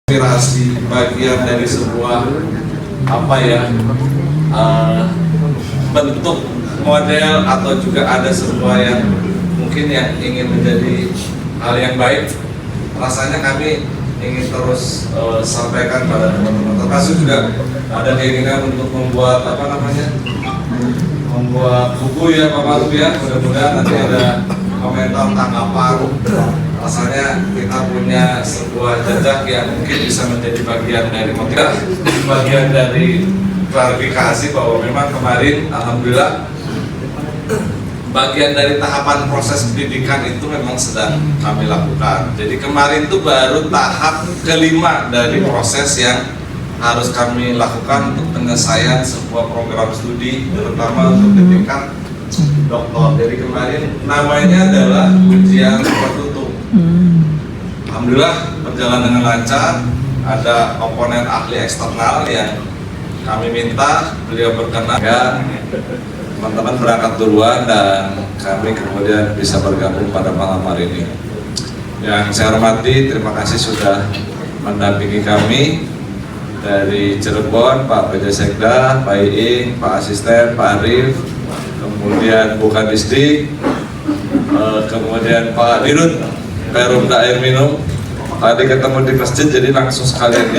Inspirasi bagian dari sebuah bentuk model atau juga ada sebuah yang mungkin yang ingin menjadi hal yang baik, rasanya kami ingin terus sampaikan pada teman-teman. Termasuk juga ada keinginan untuk membuat membuat buku ya Pak Maruf ya, mudah-mudahan nanti ada komentar tanggapan. Rasanya kita punya sebuah jejak yang mungkin bisa menjadi bagian dari motivasi, bagian dari klarifikasi bahwa memang kemarin alhamdulillah bagian dari tahapan proses pendidikan itu memang sedang kami lakukan. Jadi kemarin itu baru tahap kelima dari proses yang harus kami lakukan untuk penyelesaian sebuah program studi, terutama untuk tingkat doktor. Jadi kemarin namanya adalah ujian tertutup. Alhamdulillah berjalan dengan lancar. Ada komponen ahli eksternal yang kami minta, beliau berkenan ya, teman-teman berangkat duluan dan kami kemudian bisa bergabung pada malam hari ini. Yang saya hormati, terima kasih sudah mendampingi kami dari Cirebon, Pak PJ Sekda, Pak Iing, Pak Asisten, Pak Arif, kemudian Bu Kadisdik, kemudian Pak Dirut, Perumda Air Minum. Tadi ketemu di masjid jadi langsung sekalian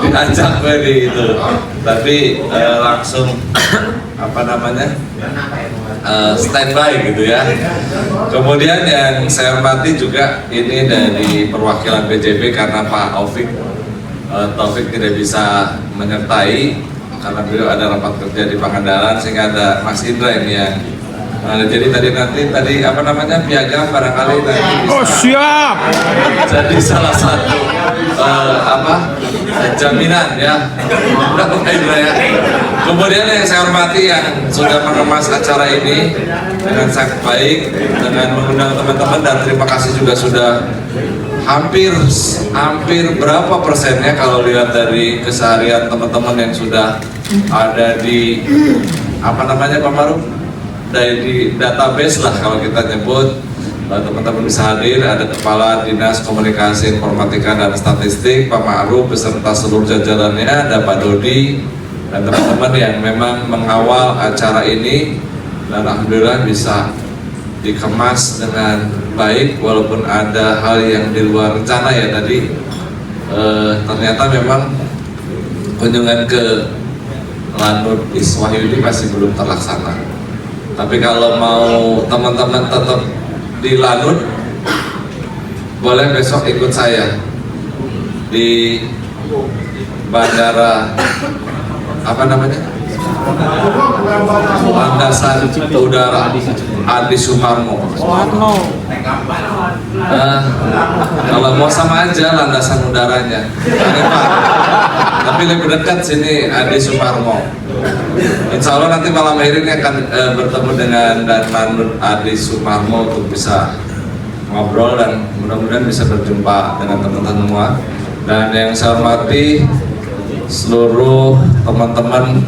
diajak di itu. Tapi langsung standby gitu ya. Kemudian yang saya hormati juga ini dari perwakilan BJB karena Pak Taufik tidak bisa menyertai karena beliau ada rapat kerja di Pangandaran, sehingga ada Mas Indra ini yang jadi nanti piagam barangkali nanti bisa siap jadi salah satu jaminan ya. Ya. Kemudian yang saya hormati yang sudah mengemas acara ini dengan sangat baik dengan mengundang teman-teman, dan terima kasih juga sudah hampir berapa persennya kalau lihat dari keseharian teman-teman yang sudah ada di Pak Maruf, dari database lah kalau kita nyebut. Teman-teman bisa hadir, ada Kepala Dinas Komunikasi Informatika dan Statistik Pak Ma'ruf beserta seluruh jajarannya, ada Pak Dodi dan teman-teman yang memang mengawal acara ini, dan alhamdulillah bisa dikemas dengan baik walaupun ada hal yang di luar rencana ya tadi. Ternyata memang kunjungan ke Lanut Iswahyudi masih belum terlaksana. Tapi kalau mau teman-teman tetap di Lanut, boleh besok ikut saya di bandara landasan udara Adi Sumarmo. Kalau mau sama aja landasan udaranya, tapi lebih dekat sini Adi Sumarmo. Insya Allah nanti malam hari ini akan bertemu dengan Lanut Adi Sumarmo untuk bisa ngobrol dan mudah-mudahan bisa berjumpa dengan teman-teman semua. Dan yang saya hormati seluruh teman-teman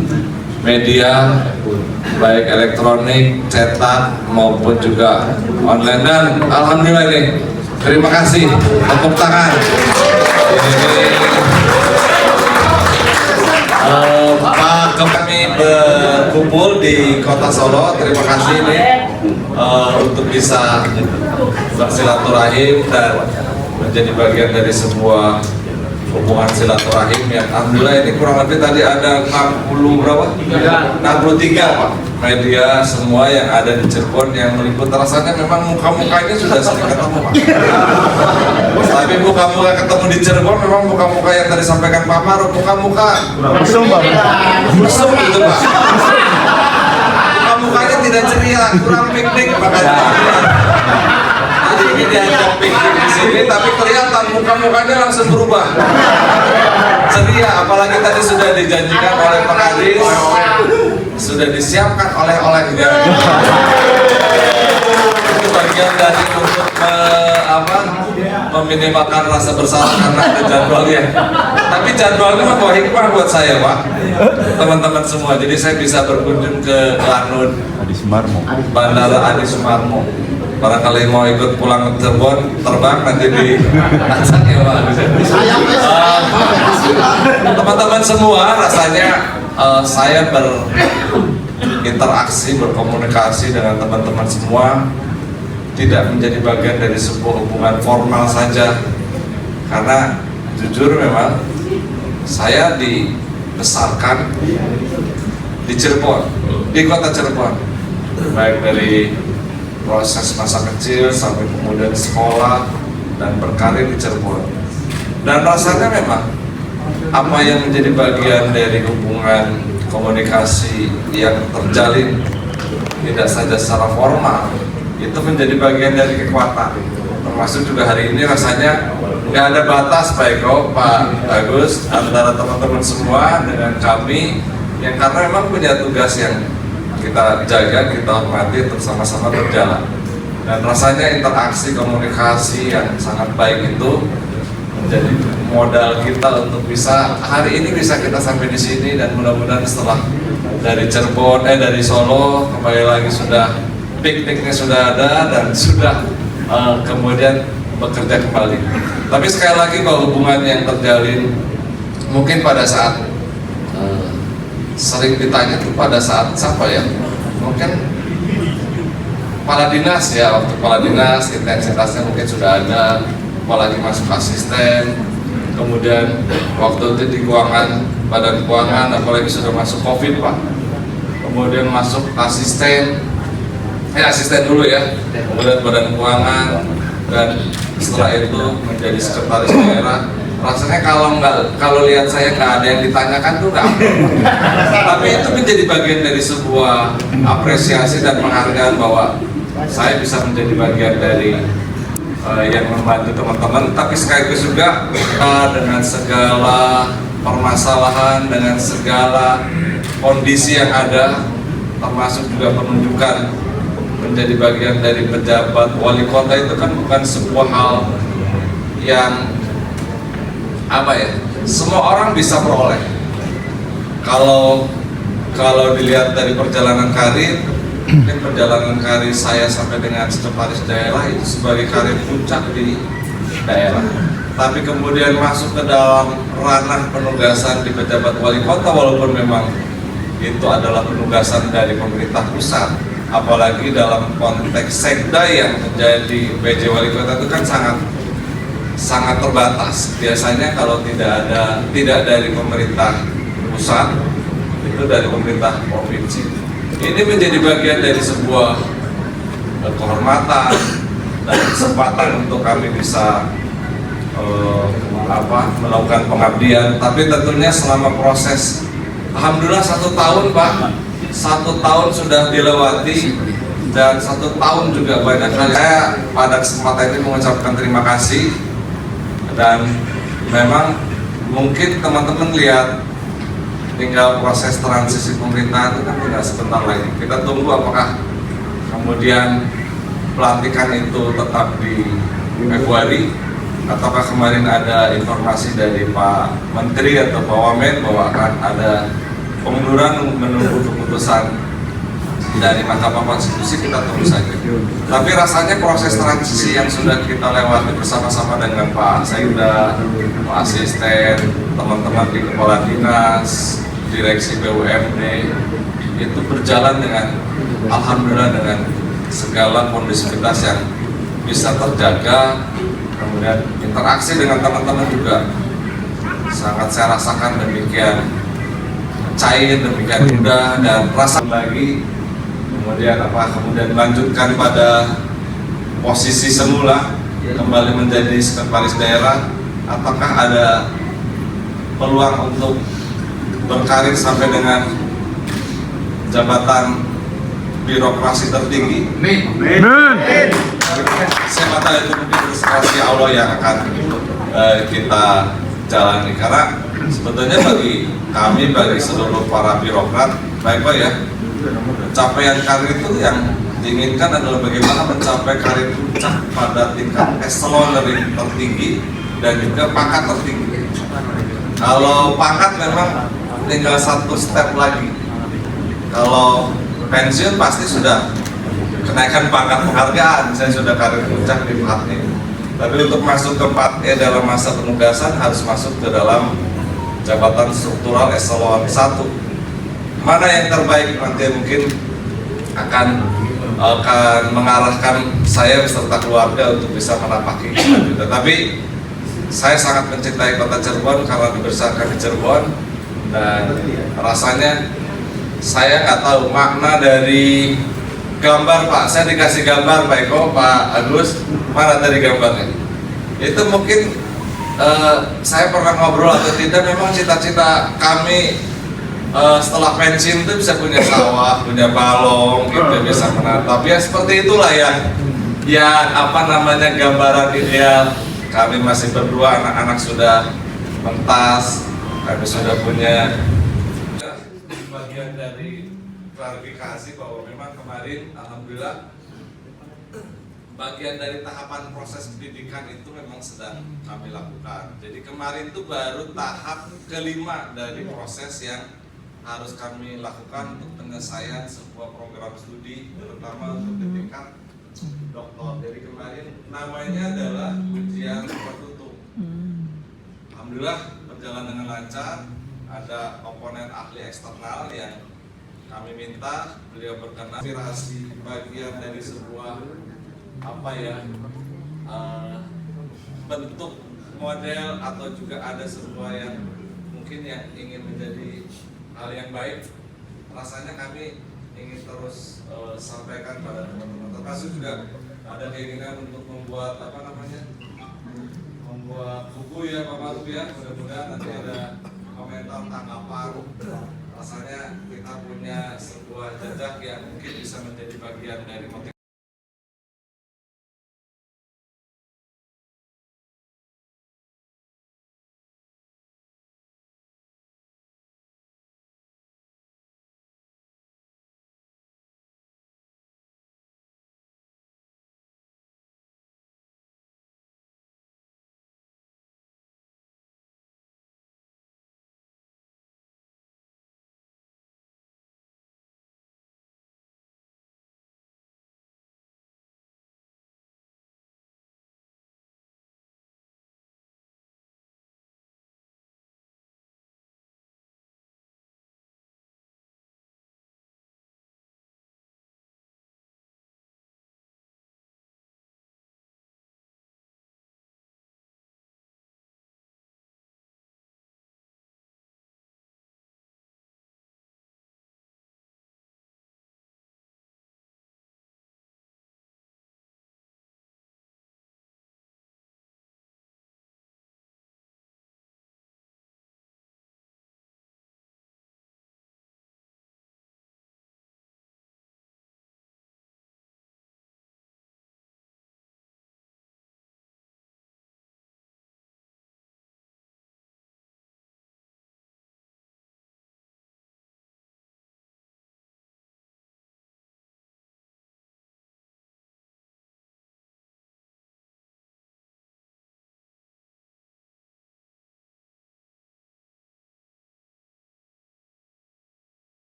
media baik elektronik, cetak maupun juga online, dan alhamdulillah ini terima kasih, tepuk tangan. Kami berkumpul di Kota Solo, terima kasih ini untuk bisa bersilaturahim dan menjadi bagian dari sebuah hubungan silaturahim yang alhamdulillah ini kurang lebih tadi ada 63 Pak media semua yang ada di Cirebon yang meliput. Rasanya memang muka-mukanya sudah sering ketemu Pak. Tapi muka-muka ketemu di Cirebon memang muka-muka yang tadi sampaikan Pak Maruf, muka-muka mesum mesum gitu Pak. Muka-mukanya tidak ceria, kurang piknik makanya. Jadi ini diajak piknik di sini, tapi kelihatan muka-mukanya langsung berubah ceria, apalagi tadi sudah dijanjikan oleh Pak Kadis, sudah disiapkan oleh-olehnya. Itu bagian dari untuk meminimalkan rasa bersalah karena ada jadwalnya. Tapi jadwalnya membawa hikmah buat saya Pak, teman-teman semua. Jadi saya bisa berkunjung ke Lanut Adi Sumarmo, Bandara Adi Sumarmo. barangkali mau ikut pulang ke Cirebon, terbang nanti di Acak ya Pak. Teman-teman semua, rasanya saya berinteraksi, berkomunikasi dengan teman-teman semua tidak menjadi bagian dari sebuah hubungan formal saja, karena jujur memang saya dibesarkan di Cirebon, di kota Cirebon, baik dari proses masa kecil sampai kemudian sekolah dan berkarir di Cirebon. Dan rasanya memang apa yang menjadi bagian dari hubungan komunikasi yang terjalin tidak saja secara formal, itu menjadi bagian dari kekuatan. Termasuk juga hari ini rasanya nggak ada batas Pak Eko, Pak Agus, antara teman-teman semua dengan kami, yang karena memang punya tugas yang kita jaga, kita hormati untuk sama-sama berjalan. Dan rasanya interaksi komunikasi yang sangat baik itu menjadi modal kita untuk bisa hari ini bisa kita sampai di sini, dan mudah-mudahan setelah dari Cirebon, dari Solo kembali lagi sudah pikniknya sudah ada dan sudah kemudian bekerja kembali. Tapi sekali lagi bahwa hubungan yang terjalin mungkin pada saat sering ditanya tuh pada saat siapa ya? Mungkin kepala dinas ya, waktu kepala dinas intensitasnya mungkin sudah ada, apalagi masuk asisten, kemudian waktu itu di keuangan, badan keuangan, apalagi sudah masuk COVID Pak, kemudian masuk asisten dulu ya, kemudian badan keuangan, dan setelah itu menjadi sekretaris daerah. Rasanya kalau lihat saya nggak ada yang ditanyakan tuh nggak, tapi itu menjadi bagian dari sebuah apresiasi dan penghargaan bahwa saya bisa menjadi bagian dari yang membantu teman-teman. Tapi sekaligus juga dengan segala permasalahan, dengan segala kondisi yang ada, termasuk juga penunjukan menjadi bagian dari pejabat wali kota, itu kan bukan sebuah hal yang semua orang bisa peroleh. Kalau dilihat dari perjalanan karir, mungkin perjalanan karir saya sampai dengan sekretaris daerah itu sebagai karir puncak di daerah. Tapi kemudian masuk ke dalam ranah penugasan di pejabat wali kota, walaupun memang itu adalah penugasan dari pemerintah pusat, apalagi dalam konteks sekda yang menjadi PJ wali kota itu kan sangat terbatas. Biasanya kalau tidak dari pemerintah pusat, itu dari pemerintah provinsi. Ini menjadi bagian dari sebuah kehormatan dan kesempatan untuk kami bisa melakukan pengabdian. Tapi tentunya selama proses, alhamdulillah 1 tahun Pak, 1 tahun sudah dilewati, dan 1 tahun juga banyak hal. Saya pada kesempatan ini mengucapkan terima kasih, dan memang mungkin teman-teman lihat tinggal proses transisi pemerintahan itu kan tidak sebentar lagi. Kita tunggu apakah kemudian pelantikan itu tetap di Februari, ataukah kemarin ada informasi dari Pak Menteri atau Pak Wamen bahwa akan ada pengunduran menunggu keputusan dari Mahkamah Konstitusi. Kita tunggu saja. Tapi rasanya proses transisi yang sudah kita lewati bersama-sama dengan Pak Sekda, Pak Asisten, teman-teman di Kepala Dinas, Direksi BUMD, itu berjalan dengan alhamdulillah dengan segala kondisivitas yang bisa terjaga. Kemudian interaksi dengan teman-teman juga sangat saya rasakan demikian cair, demikian mudah, dan rasa lagi kemudian melanjutkan pada posisi semula, kembali menjadi sekretaris daerah, apakah ada peluang untuk berkarir sampai dengan jabatan birokrasi tertinggi? Amin. Saya kata itu mungkin rezeki Allah yang akan kita jalani, karena sebetulnya bagi kami, bagi seluruh para birokrat, baik Pak ya, capaian karir itu yang diinginkan adalah bagaimana mencapai karir puncak pada tingkat eselon tertinggi dan juga pangkat tertinggi. Kalau pangkat memang tinggal 1 step lagi. Kalau pensiun pasti sudah kenaikan pangkat penghargaan, saya sudah karir puncak di 4E. Tapi untuk masuk ke 4E dalam masa penugasan harus masuk ke dalam jabatan struktural eselon 1. Mana yang terbaik nanti mungkin akan mengarahkan saya beserta keluarga untuk bisa menapaki itu. Tapi saya sangat mencintai kota Cirebon karena dibesarkan di Cirebon, dan rasanya saya nggak tahu makna dari gambar Pak. Saya dikasih gambar Pak Eko, Pak Agus, mana dari gambarnya? Itu mungkin saya pernah ngobrol atau tidak, memang cita-cita kami setelah pensiun itu bisa punya sawah, punya balong, gitu, bisa menatap. Ya seperti itulah yang apa namanya gambaran ideal. Kami masih berdua, anak-anak sudah mentas, kami sudah punya bagian dari klarifikasi bahwa memang kemarin alhamdulillah bagian dari tahapan proses pendidikan itu memang sedang kami lakukan. Jadi kemarin itu baru tahap kelima dari proses yang harus kami lakukan untuk penyelesaian sebuah program studi, terutama untuk tingkat doktor. Jadi kemarin namanya adalah ujian tertutup. Alhamdulillah berjalan dengan lancar. Ada komponen ahli eksternal yang kami minta, beliau berkenan. Inspirasi bagian dari sebuah bentuk model atau juga ada sebuah yang mungkin yang ingin menjadi hal yang baik. Rasanya kami ingin terus sampaikan pada teman-teman. Termasuk juga ada keinginan untuk membuat membuat buku ya Pak Maruf ya. Mudah-mudahan nanti ada komentar tanggapan. Rasanya kita punya sebuah jejak yang mungkin bisa menjadi bagian dari motivasi.